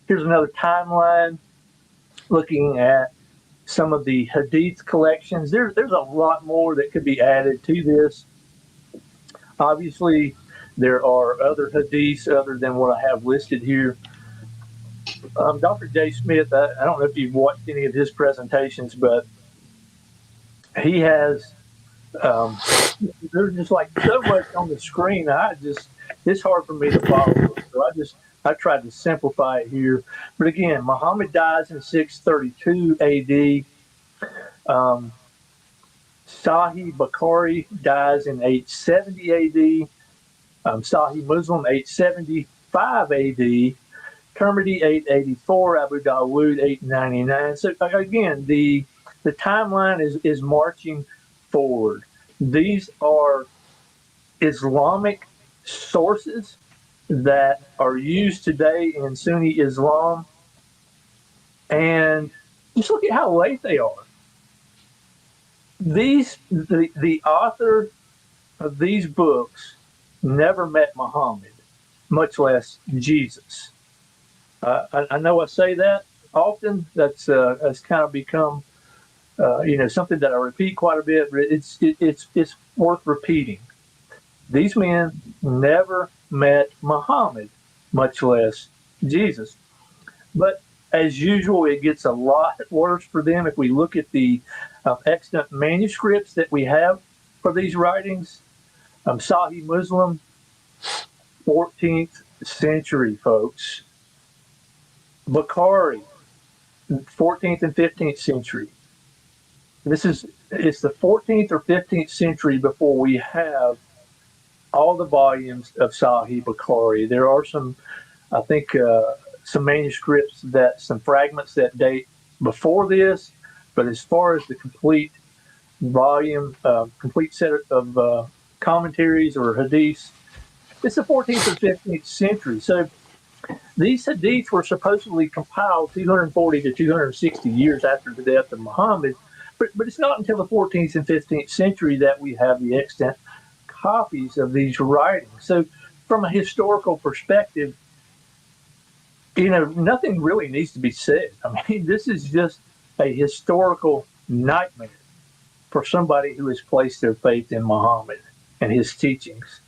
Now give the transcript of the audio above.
Here's another timeline looking at some of the hadith collections. There's a lot more that could be added to this. Obviously, there are other hadiths other than what I have listed here. Dr. J. Smith, I don't know if you've watched any of his presentations, but he has, there's just like so much on the screen. It's hard for me to follow. So I tried to simplify it here. But again, Muhammad dies in 632 AD. Sahih Bukhari dies in 870 AD. Sahih Muslim 875 AD. Tirmidhi 884, Abu Dawood 899. So again, the timeline is marching forward. These are Islamic sources that are used today in Sunni Islam, and just look at how late they are. The author of these books never met Muhammad, much less Jesus. I know I say that often. That's kind of become something that I repeat quite a bit, but it's worth repeating. These men never met Muhammad, much less Jesus. But as usual, it gets a lot worse for them. If we look at the extant manuscripts that we have for these writings, Sahih Muslim, 14th century, folks. Bukhari, 14th and 15th century. It's the 14th or 15th century before we have all the volumes of Sahih Bukhari. There are some, I think, some manuscripts some fragments that date before this, but as far as the complete volume, complete set of commentaries or hadiths, it's the 14th or 15th century. So these hadiths were supposedly compiled 240 to 260 years after the death of Muhammad, but it's not until the 14th and 15th century that we have the extant copies of these writings. So from a historical perspective, nothing really needs to be said. I mean, this is just a historical nightmare for somebody who has placed their faith in Muhammad and his teachings.